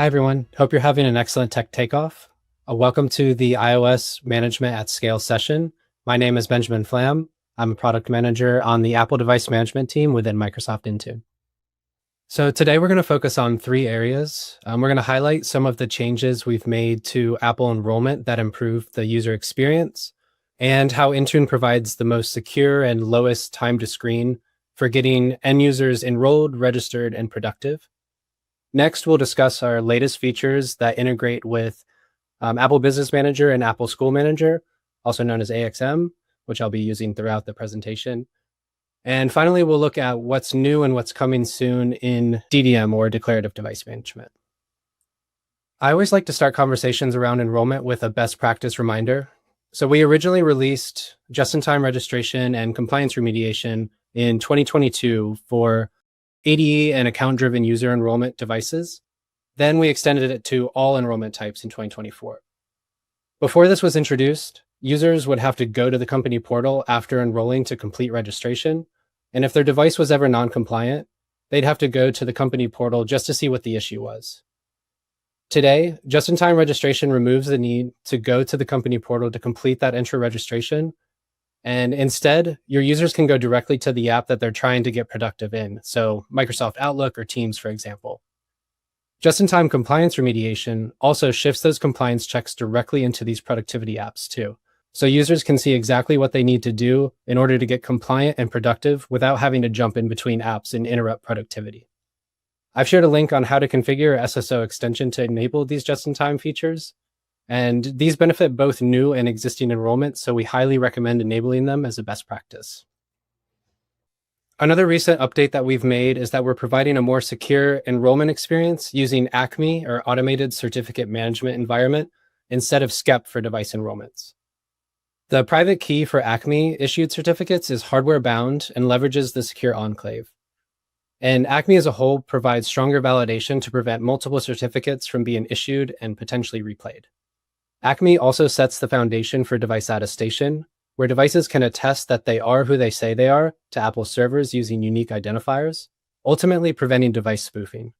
Hi, everyone. Hope you're having an excellent tech takeoff. Welcome to the iOS Management at Scale session. My name is Benjamin Flam. I'm a product manager on the Apple device management team within Microsoft Intune. So today we're going to focus on three areas. We're going to highlight some of the changes we've made to Apple enrollment that improve the user experience and how Intune provides the most secure and lowest time to screen for getting end users enrolled, registered, and productive. Next, we'll discuss our latest features that integrate with Apple Business Manager and Apple School Manager, also known as AXM, which I'll be using throughout the presentation. And finally, we'll look at what's new and what's coming soon in DDM, or Declarative Device Management. I always like to start conversations around enrollment with a best practice reminder. So we originally released just-in-time registration and compliance remediation in 2022 for ADE and account-driven user enrollment devices. Then we extended it to all enrollment types in 2024. Before this was introduced, users would have to go to the company portal after enrolling to complete registration. And if their device was ever non-compliant, they'd have to go to the company portal just to see what the issue was. Today, just-in-time registration removes the need to go to the company portal to complete that intro registration. And instead, your users can go directly to the app that they're trying to get productive in. So Microsoft Outlook or Teams, for example. Just-in-time compliance remediation also shifts those compliance checks directly into these productivity apps too. So users can see exactly what they need to do in order to get compliant and productive without having to jump in between apps and interrupt productivity. I've shared a link on how to configure SSO extension to enable these just-in-time features. And these benefit both new and existing enrollments, so we highly recommend enabling them as a best practice. Another recent update that we've made is that we're providing a more secure enrollment experience using ACME, or Automated Certificate Management Environment, instead of SCEP for device enrollments. The private key for ACME issued certificates is hardware bound and leverages the secure enclave. And ACME as a whole provides stronger validation to prevent multiple certificates from being issued and potentially replayed. ACME also sets the foundation for device attestation, where devices can attest that they are who they say they are to Apple servers using unique identifiers, ultimately preventing device spoofing.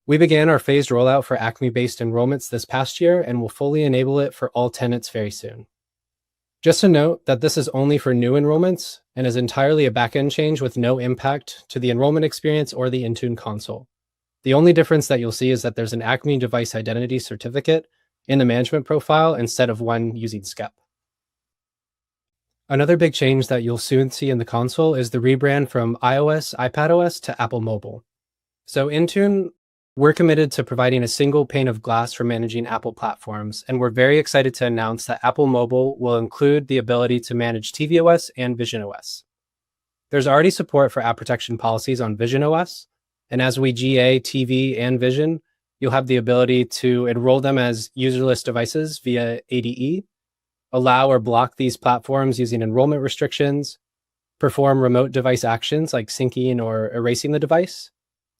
We began our phased rollout for ACME-based enrollments this past year and will fully enable it for all tenants very soon. Just to note that this is only for new enrollments and is entirely a backend change with no impact to the enrollment experience or the Intune console. The only difference that you'll see is that there's an ACME device identity certificate in the management profile instead of one using SCEP. Another big change that you'll soon see in the console is the rebrand from iOS, iPadOS to Apple Mobile. So Intune, we're committed to providing a single pane of glass for managing Apple platforms, and we're very excited to announce that Apple Mobile will include the ability to manage tvOS and visionOS. There's already support for app protection policies on visionOS, and as we GA TV and Vision, you'll have the ability to enroll them as userless devices via ADE, allow or block these platforms using enrollment restrictions, perform remote device actions like syncing or erasing the device.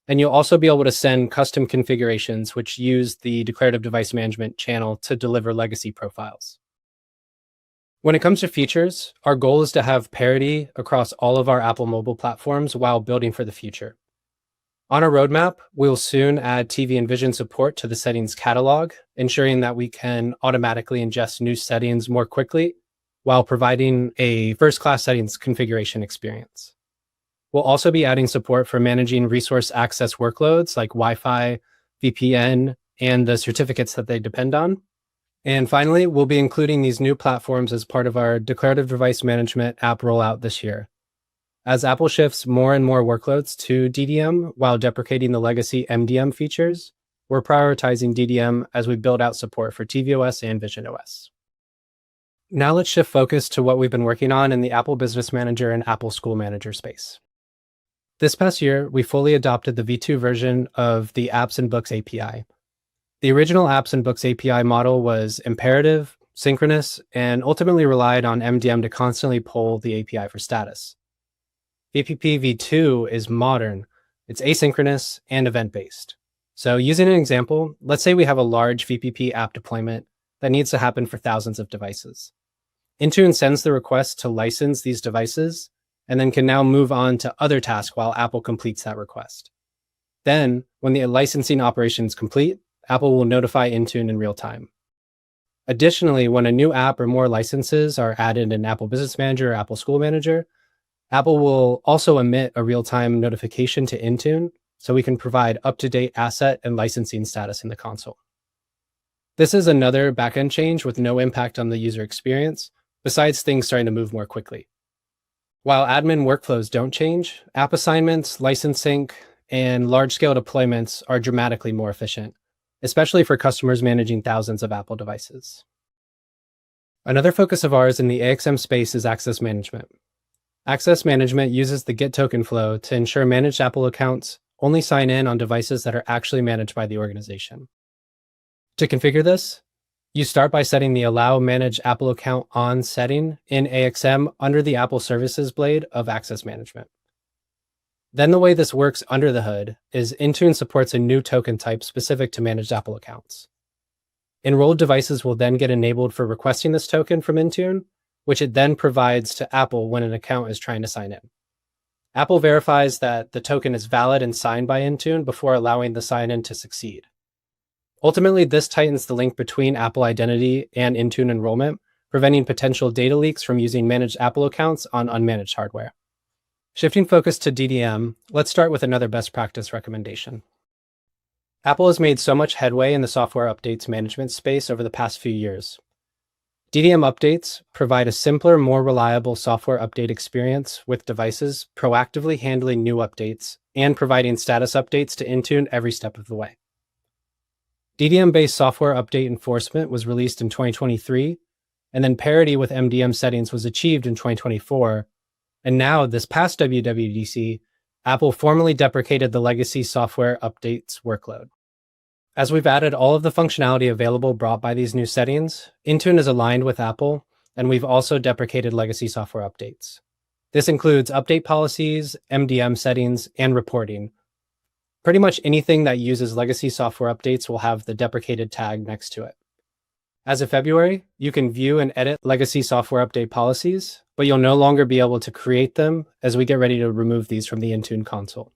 And you'll also be able to send custom configurations which use the Declarative Device Management channel to deliver legacy profiles. When it comes to features, our goal is to have parity across all of our Apple mobile platforms while building for the future. On our roadmap, we'll soon add TV and Vision support to the settings catalog, ensuring that we can automatically ingest new settings more quickly while providing a first-class settings configuration experience. We'll also be adding support for managing resource access workloads like Wi-Fi, VPN, and the certificates that they depend on. And finally, we'll be including these new platforms as part of our Declarative Device Management app rollout this year. As Apple shifts more and more workloads to DDM while deprecating the legacy MDM features, we're prioritizing DDM as we build out support for tvOS and visionOS. Now let's shift focus to what we've been working on in the Apple Business Manager and Apple School Manager space. This past year, we fully adopted the V2 version of the Apps and Books API. The original Apps and Books API model was imperative, synchronous, and ultimately relied on MDM to constantly poll the API for status. VPP v2 is modern, it's asynchronous and event-based. So using an example, let's say we have a large VPP app deployment that needs to happen for thousands of devices. Intune sends the request to license these devices and then can now move on to other tasks while Apple completes that request. Then, when the licensing operation is complete, Apple will notify Intune in real time. Additionally, when a new app or more licenses are added in Apple Business Manager or Apple School Manager, Apple will also emit a real-time notification to Intune so we can provide up-to-date asset and licensing status in the console. This is another backend change with no impact on the user experience, besides things starting to move more quickly. While admin workflows don't change, app assignments, license sync, and large-scale deployments are dramatically more efficient, especially for customers managing thousands of Apple devices. Another focus of ours in the AXM space is access management. Access management uses the Git token flow to ensure managed Apple accounts only sign in on devices that are actually managed by the organization. To configure this, you start by setting the Allow Manage Apple Account On setting in AXM under the Apple Services blade of Access Management. Then the way this works under the hood is Intune supports a new token type specific to managed Apple accounts. Enrolled devices will then get enabled for requesting this token from Intune, which it then provides to Apple when an account is trying to sign in. Apple verifies that the token is valid and signed by Intune before allowing the sign-in to succeed. Ultimately, this tightens the link between Apple Identity and Intune enrollment, preventing potential data leaks from using managed Apple accounts on unmanaged hardware. Shifting focus to DDM, let's start with another best practice recommendation. Apple has made so much headway in the software updates management space over the past few years. DDM updates provide a simpler, more reliable software update experience with devices proactively handling new updates and providing status updates to Intune every step of the way. DDM-based software update enforcement was released in 2023, and then parity with MDM settings was achieved in 2024. And now, this past WWDC, Apple formally deprecated the legacy software updates workload. As we've added all of the functionality available brought by these new settings, Intune is aligned with Apple, and we've also deprecated legacy software updates. This includes update policies, MDM settings, and reporting. Pretty much anything that uses legacy software updates will have the deprecated tag next to it. As of February, you can view and edit legacy software update policies, but you'll no longer be able to create them as we get ready to remove these from the Intune console.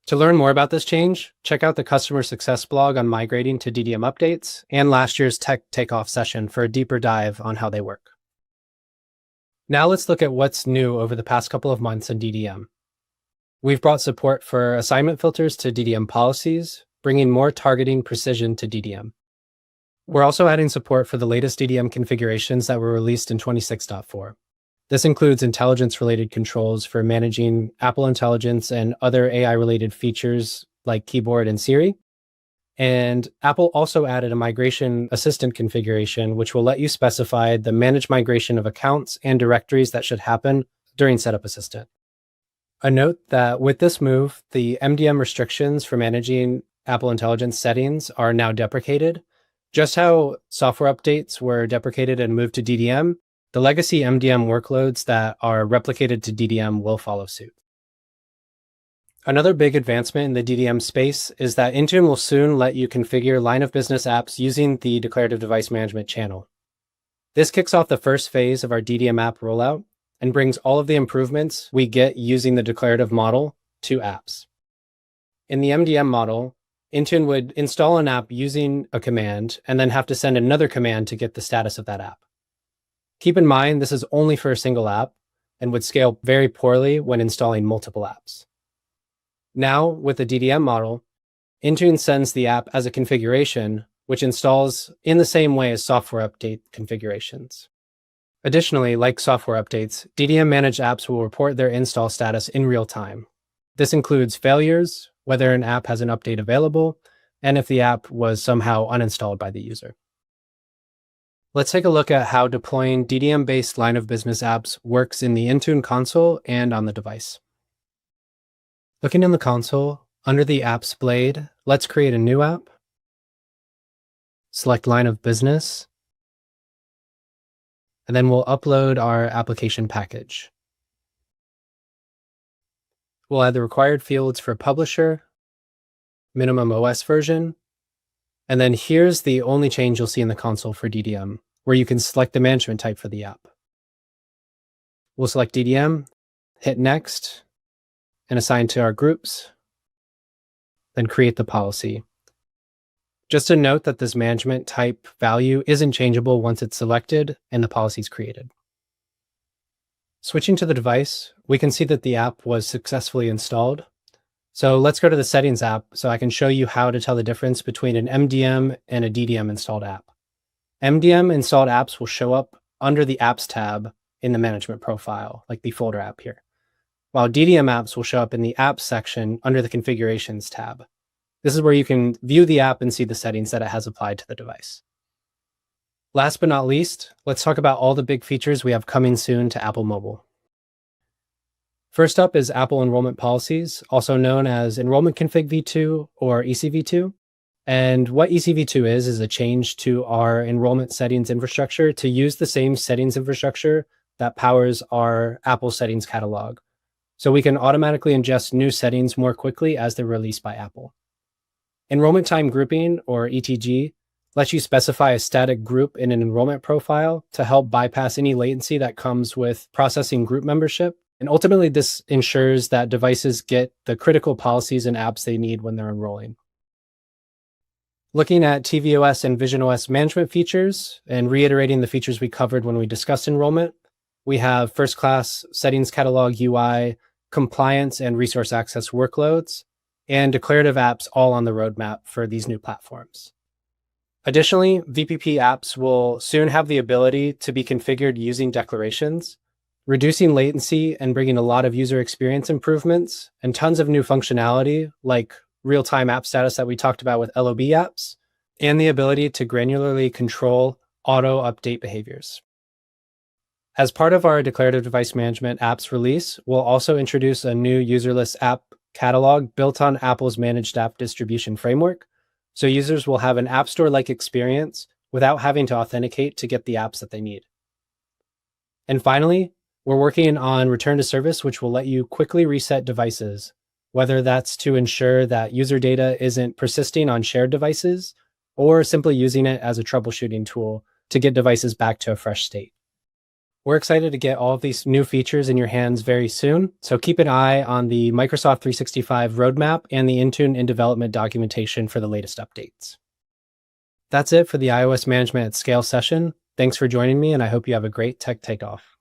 To learn more about this change, check out the customer success blog on migrating to DDM updates and last year's tech takeoff session for a deeper dive on how they work. Now let's look at what's new over the past couple of months in DDM. We've brought support for assignment filters to DDM policies, bringing more targeting precision to DDM. We're also adding support for the latest DDM configurations that were released in 26.4. This includes intelligence-related controls for managing Apple Intelligence and other AI-related features like Keyboard and Siri. And Apple also added a migration assistant configuration, which will let you specify the managed migration of accounts and directories that should happen during Setup Assistant. A note that with this move, the MDM restrictions for managing Apple Intelligence settings are now deprecated. Just how software updates were deprecated and moved to DDM, the legacy MDM workloads that are replicated to DDM will follow suit. Another big advancement in the DDM space is that Intune will soon let you configure line of business apps using the declarative device management channel. This kicks off the first phase of our DDM app rollout and brings all of the improvements we get using the declarative model to apps. In the MDM model, Intune would install an app using a command and then have to send another command to get the status of that app. Keep in mind, this is only for a single app and would scale very poorly when installing multiple apps. Now, with the DDM model, Intune sends the app as a configuration, which installs in the same way as software update configurations. Additionally, like software updates, DDM managed apps will report their install status in real time. This includes failures, whether an app has an update available, and if the app was somehow uninstalled by the user. Let's take a look at how deploying DDM-based line of business apps works in the Intune console and on the device. Looking in the console, under the Apps blade, let's create a new app. Select Line of Business, and then we'll upload our application package. We'll add the required fields for publisher, minimum OS version, and then here's the only change you'll see in the console for DDM, where you can select the management type for the app. We'll select DDM, hit Next, and assign to our groups, then create the policy. Just a note that this management type value isn't changeable once it's selected and the policy is created. Switching to the device, we can see that the app was successfully installed. So let's go to the Settings app so I can show you how to tell the difference between an MDM and a DDM installed app. MDM installed apps will show up under the Apps tab in the management profile, like the folder app here, while DDM apps will show up in the Apps section under the Configurations tab. This is where you can view the app and see the settings that it has applied to the device. Last but not least, let's talk about all the big features we have coming soon to Apple Mobile. First up is Apple Enrollment Policies, also known as Enrollment Config v2 or ECv2. And what ECv2 is a change to our enrollment settings infrastructure to use the same settings infrastructure that powers our Apple settings catalog. So we can automatically ingest new settings more quickly as they're released by Apple. Enrollment time grouping, or ETG, lets you specify a static group in an enrollment profile to help bypass any latency that comes with processing group membership. And ultimately, this ensures that devices get the critical policies and apps they need when they're enrolling. Looking at tvOS and visionOS management features and reiterating the features we covered when we discussed enrollment, we have first-class settings catalog UI, compliance and resource access workloads, and declarative apps all on the roadmap for these new platforms. Additionally, VPP apps will soon have the ability to be configured using declarations, reducing latency and bringing a lot of user experience improvements and tons of new functionality like real-time app status that we talked about with LOB apps, and the ability to granularly control auto update behaviors. As part of our declarative device management apps release, we'll also introduce a new userless app catalog built on Apple's managed app distribution framework, so users will have an App Store-like experience without having to authenticate to get the apps that they need. And finally, we're working on return to service, which will let you quickly reset devices, whether that's to ensure that user data isn't persisting on shared devices, or simply using it as a troubleshooting tool to get devices back to a fresh state. We're excited to get all of these new features in your hands very soon, so keep an eye on the Microsoft 365 roadmap and the Intune in development documentation for the latest updates. That's it for the iOS Management at Scale session. Thanks for joining me, and I hope you have a great tech takeoff.